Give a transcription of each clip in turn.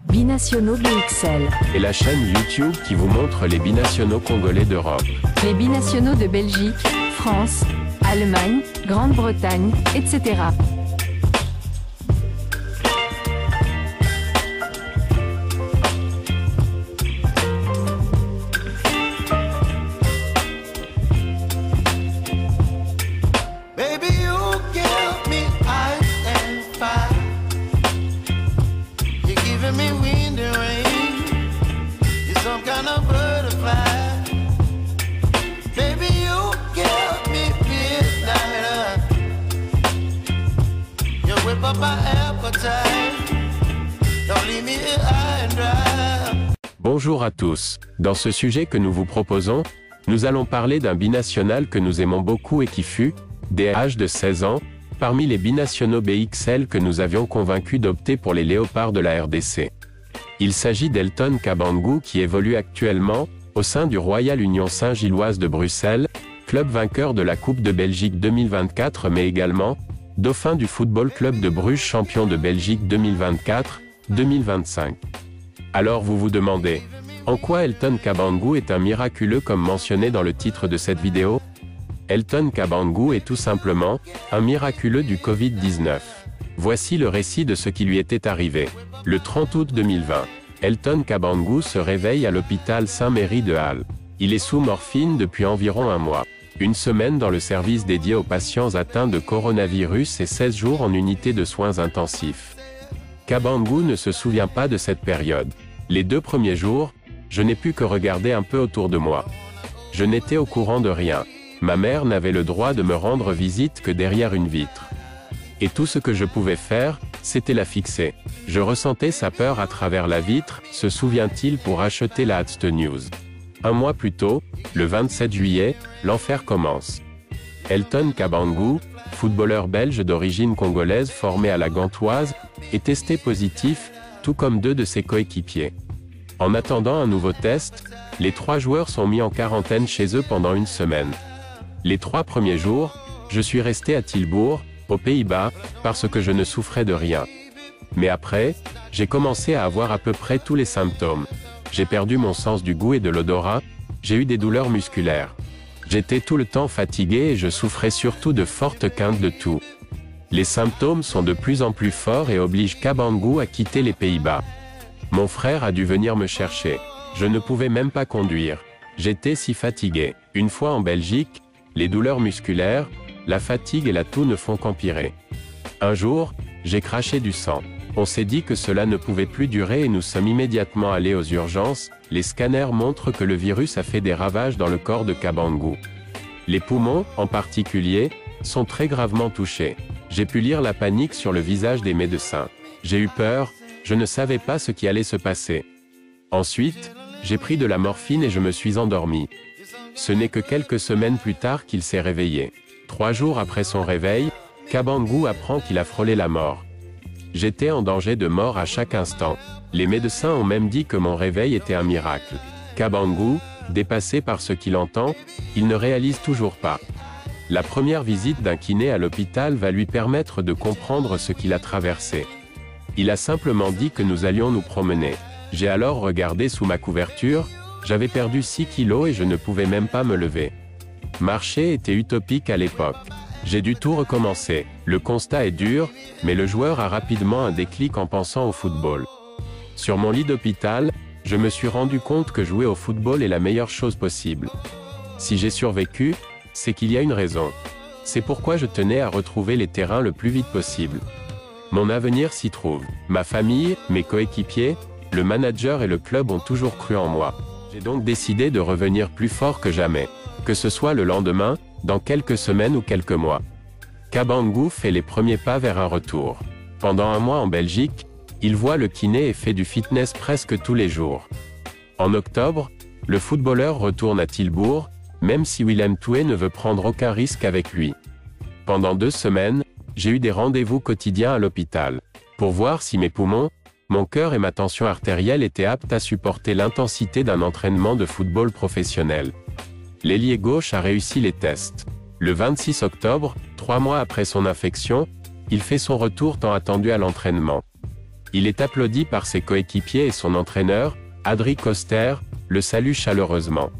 Binationaux BXL. Et la chaîne YouTube qui vous montre les binationaux congolais d'Europe. Les binationaux de Belgique, France, Allemagne, Grande-Bretagne, etc. Bonjour à tous. Dans ce sujet que nous vous proposons, nous allons parler d'un binational que nous aimons beaucoup et qui fut, dès l'âge de 16 ans, parmi les binationaux BXL que nous avions convaincus d'opter pour les Léopards de la RDC. Il s'agit d'Elton Kabangou qui évolue actuellement, au sein du Royal Union Saint-Gilloise de Bruxelles, club vainqueur de la Coupe de Belgique 2024 mais également, dauphin du Football Club de Bruges champion de Belgique 2024-2025. Alors vous vous demandez, en quoi Elton Kabangou est un miraculeux comme mentionné dans le titre de cette vidéo? Elton Kabangou est tout simplement, un miraculeux du Covid-19. Voici le récit de ce qui lui était arrivé. Le 30 août 2020, Elton Kabangou se réveille à l'hôpital Saint-Méry de Halle. Il est sous morphine depuis environ un mois. Une semaine dans le service dédié aux patients atteints de coronavirus et 16 jours en unité de soins intensifs. Kabangou ne se souvient pas de cette période. Les 2 premiers jours, je n'ai pu que regarder un peu autour de moi. Je n'étais au courant de rien. Ma mère n'avait le droit de me rendre visite que derrière une vitre. Et tout ce que je pouvais faire, c'était la fixer. Je ressentais sa peur à travers la vitre, se souvient-il pour acheter la Hatste News. Un mois plus tôt, le 27 juillet, l'enfer commence. Elton Kabangou, footballeur belge d'origine congolaise formé à la Gantoise, est testé positif, tout comme 2 de ses coéquipiers. En attendant un nouveau test, les 3 joueurs sont mis en quarantaine chez eux pendant une semaine. Les 3 premiers jours, je suis resté à Tilbourg, aux Pays-Bas, parce que je ne souffrais de rien. Mais après, j'ai commencé à avoir à peu près tous les symptômes. J'ai perdu mon sens du goût et de l'odorat, j'ai eu des douleurs musculaires. J'étais tout le temps fatigué et je souffrais surtout de fortes quintes de toux. Les symptômes sont de plus en plus forts et obligent Kabangou à quitter les Pays-Bas. Mon frère a dû venir me chercher. Je ne pouvais même pas conduire. J'étais si fatigué. Une fois en Belgique, les douleurs musculaires, la fatigue et la toux ne font qu'empirer. Un jour, j'ai craché du sang. On s'est dit que cela ne pouvait plus durer et nous sommes immédiatement allés aux urgences. Les scanners montrent que le virus a fait des ravages dans le corps de Kabangou. Les poumons, en particulier, sont très gravement touchés. J'ai pu lire la panique sur le visage des médecins. J'ai eu peur, je ne savais pas ce qui allait se passer. Ensuite, j'ai pris de la morphine et je me suis endormi. Ce n'est que quelques semaines plus tard qu'il s'est réveillé. 3 jours après son réveil, Kabangou apprend qu'il a frôlé la mort. J'étais en danger de mort à chaque instant. Les médecins ont même dit que mon réveil était un miracle. Kabangou, dépassé par ce qu'il entend, il ne réalise toujours pas. La première visite d'un kiné à l'hôpital va lui permettre de comprendre ce qu'il a traversé. Il a simplement dit que nous allions nous promener. J'ai alors regardé sous ma couverture, j'avais perdu 6 kilos et je ne pouvais même pas me lever. Marcher était utopique à l'époque. J'ai dû tout recommencer. Le constat est dur, mais le joueur a rapidement un déclic en pensant au football. Sur mon lit d'hôpital, je me suis rendu compte que jouer au football est la meilleure chose possible. Si j'ai survécu, c'est qu'il y a une raison. C'est pourquoi je tenais à retrouver les terrains le plus vite possible. Mon avenir s'y trouve. Ma famille, mes coéquipiers, le manager et le club ont toujours cru en moi. J'ai donc décidé de revenir plus fort que jamais. Que ce soit le lendemain, dans quelques semaines ou quelques mois. Kabangou fait les premiers pas vers un retour. Pendant un mois en Belgique, il voit le kiné et fait du fitness presque tous les jours. En octobre, le footballeur retourne à Tilbourg, même si Willem Toué ne veut prendre aucun risque avec lui. Pendant 2 semaines, j'ai eu des rendez-vous quotidiens à l'hôpital, pour voir si mes poumons, mon cœur et ma tension artérielle étaient aptes à supporter l'intensité d'un entraînement de football professionnel. L'ailier gauche a réussi les tests. Le 26 octobre, 3 mois après son infection, il fait son retour tant attendu à l'entraînement. Il est applaudi par ses coéquipiers et son entraîneur, Adri Koster, le salue chaleureusement.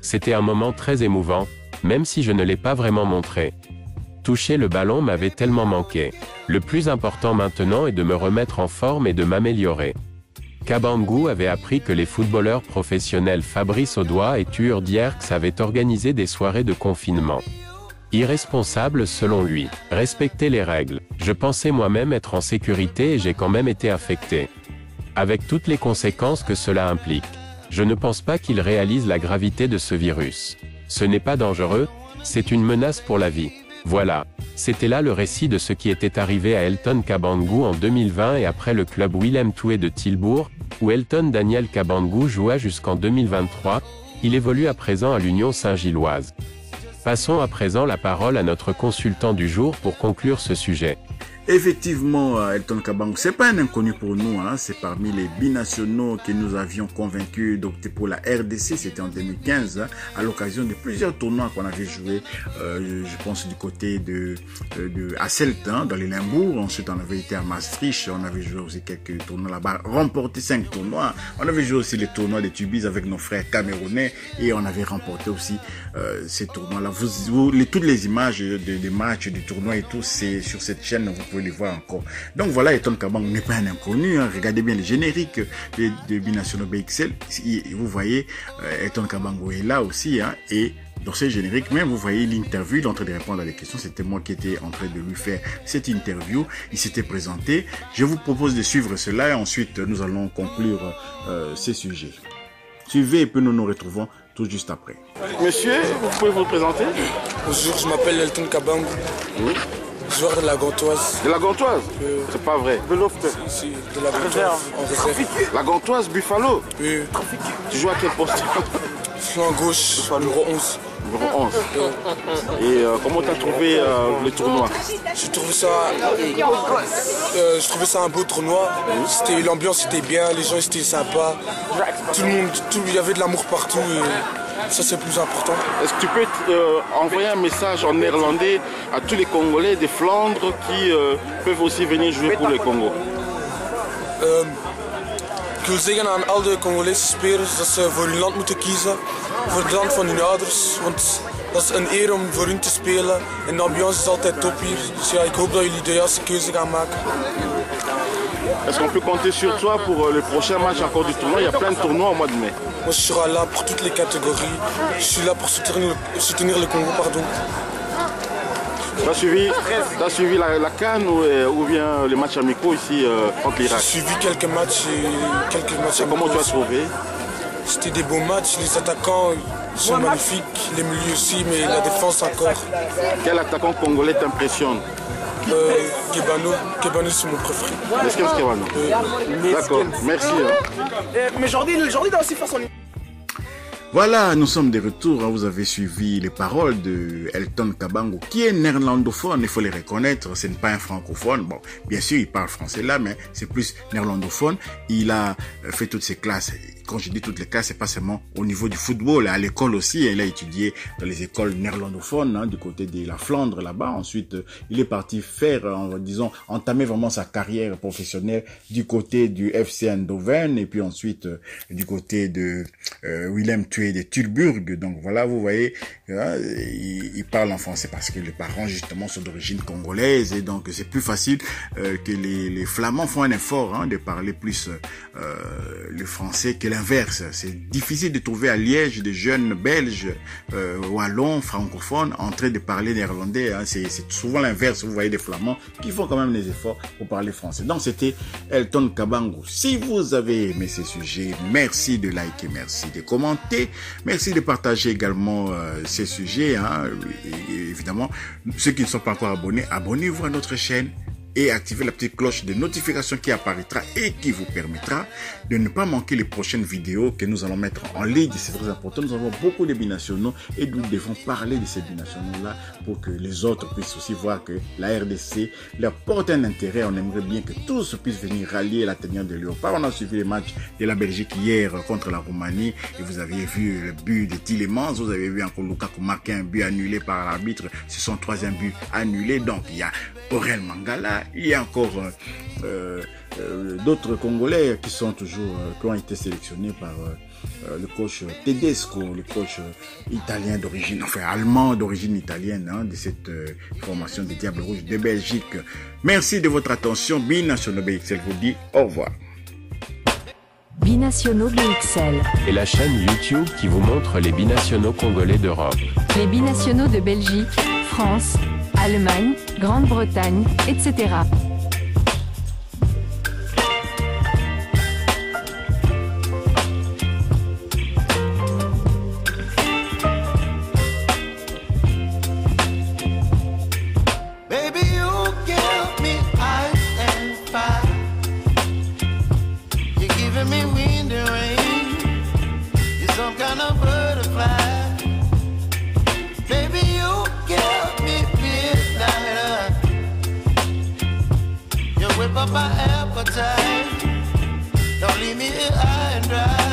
C'était un moment très émouvant, même si je ne l'ai pas vraiment montré. Toucher le ballon m'avait tellement manqué. Le plus important maintenant est de me remettre en forme et de m'améliorer. Kabangou avait appris que les footballeurs professionnels Fabrice Audois et Tuur Dierks avaient organisé des soirées de confinement. Irresponsable selon lui. Respecter les règles. Je pensais moi-même être en sécurité et j'ai quand même été infecté. Avec toutes les conséquences que cela implique. Je ne pense pas qu'il réalise la gravité de ce virus. Ce n'est pas dangereux, c'est une menace pour la vie. Voilà. C'était là le récit de ce qui était arrivé à Elton Kabangou en 2020 et après le club Willem II de Tilbourg, où Elton Daniel Kabangou joua jusqu'en 2023, il évolue à présent à l'Union Saint-Gilloise. Passons à présent la parole à notre consultant du jour pour conclure ce sujet. Effectivement, Elton Kabangou, c'est pas un inconnu pour nous, hein. C'est parmi les binationaux que nous avions convaincus d'opter pour la RDC. C'était en 2015, hein, à l'occasion de plusieurs tournois qu'on avait joué. Je pense du côté de Hasselt, hein, dans les Limbourg. Ensuite, on avait été à Maastricht. On avait joué aussi quelques tournois là-bas, remporté 5 tournois. On avait joué aussi les tournois de Tubize avec nos frères camerounais et on avait remporté aussi ces tournois-là. Toutes les images des matchs, du tournoi et tout, c'est sur cette chaîne. Vous pouvez les voir encore. Donc voilà, Elton Kabangou n'est pas un inconnu, hein. Regardez bien les génériques de Binationaux BXL. Vous voyez, Elton Kabangou est là aussi, hein, et dans ces génériques, même vous voyez l'interview, il est en train de répondre à des questions. C'était moi qui étais en train de lui faire cette interview. Il s'était présenté. Je vous propose de suivre cela et ensuite nous allons conclure ces sujets. Suivez et puis nous nous retrouvons tout juste après. Monsieur, vous pouvez vous présenter? Bonjour, je m'appelle Elton Kabangou. Oui. Joueur de la Gantoise. De la Gantoise? C'est pas vrai. De l'Ofte? Si, de la Gantoise. En réserve. La Gantoise, Buffalo? Oui. Tu joues à quel poste? Flanc gauche, numéro 11. Numéro 11. Et comment tu as trouvé le tournoi? Je trouvais ça un beau tournoi. L'ambiance était bien, les gens étaient sympas. Tout le monde, il y avait de l'amour partout. Ça, c'est le plus important. Est-ce que tu peux envoyer un message en néerlandais à tous les Congolais de Flandre qui peuvent aussi venir jouer pour le Congo? Ik wil zeggen aan al de Congolese spelers dat ze voor hun land moeten kiezen. Voor het land van hun ouders. Want dat is een eer om voor hun te spelen. En de ambiance is altijd top hier. Dus ja, ik hoop dat jullie de juiste keuze gaan maken. Est-ce qu'on peut compter sur toi pour le prochain match encore du tournoi? Il y a plein de tournois au mois de mai. Moi, je serai là pour toutes les catégories. Je suis là pour soutenir le Congo, pardon. Tu as suivi la CAN ou bien les matchs amicaux ici contre l'Irak? J'ai suivi quelques matchs amicaux. Comment tu as trouvé? C'était des beaux matchs, les attaquants sont magnifiques, les milieux aussi, mais la défense encore. Quel attaquant congolais t'impressionne? Kebano, c'est mon préféré. Kebano. D'accord, merci. Mais Jordi doit aussi faire son... Voilà, nous sommes de retour. Vous avez suivi les paroles de Elton Kabangou, qui est néerlandophone, il faut les reconnaître. Ce n'est pas un francophone. Bon, bien sûr, il parle français là, mais c'est plus néerlandophone. Il a fait toutes ses classes. Quand je dis toutes les classes, c'est pas seulement au niveau du football, à l'école aussi. Il a étudié dans les écoles néerlandophones, hein, du côté de la Flandre là-bas. Ensuite, il est parti faire, entamer vraiment sa carrière professionnelle du côté du FC Eindhoven et puis ensuite du côté de Willem II de Tilburg. Donc voilà, vous voyez, il parle en français parce que les parents justement sont d'origine congolaise et donc c'est plus facile que les Flamands font un effort, hein, de parler plus le français que l'inverse. C'est difficile de trouver à Liège des jeunes belges, wallons, francophones en train de parler néerlandais, hein. C'est souvent l'inverse. Vous voyez des Flamands qui font quand même des efforts pour parler français. Donc c'était Elton Kabangou. Si vous avez aimé ces sujets, merci de liker, merci de commenter, merci de partager également ces sujets, hein. Et évidemment, ceux qui ne sont pas encore abonnés, abonnez-vous à notre chaîne et activez la petite cloche de notification qui apparaîtra et qui vous permettra de ne pas manquer les prochaines vidéos que nous allons mettre en ligne. C'est très important. Nous avons beaucoup de binationaux et nous devons parler de ces binationaux-là pour que les autres puissent aussi voir que la RDC leur porte un intérêt. On aimerait bien que tous puissent venir rallier la tanière de Léopard. On a suivi les matchs de la Belgique hier contre la Roumanie et vous avez vu le but de Tielemans. Vous avez vu encore Lukaku marquer un but annulé par l'arbitre. C'est son troisième but annulé. Donc il y a Aurel Mangala, il y a encore d'autres Congolais qui sont toujours, qui ont été sélectionnés par le coach Tedesco, le coach italien d'origine, enfin allemand d'origine italienne, hein, de cette formation des Diables Rouges de Belgique. Merci de votre attention. Binationaux BXL vous dit au revoir. Binationaux BXL. Et la chaîne YouTube qui vous montre les binationaux congolais d'Europe. Les binationaux de Belgique, France, Allemagne, Grande-Bretagne, etc. My appetite, don't leave me here high and dry.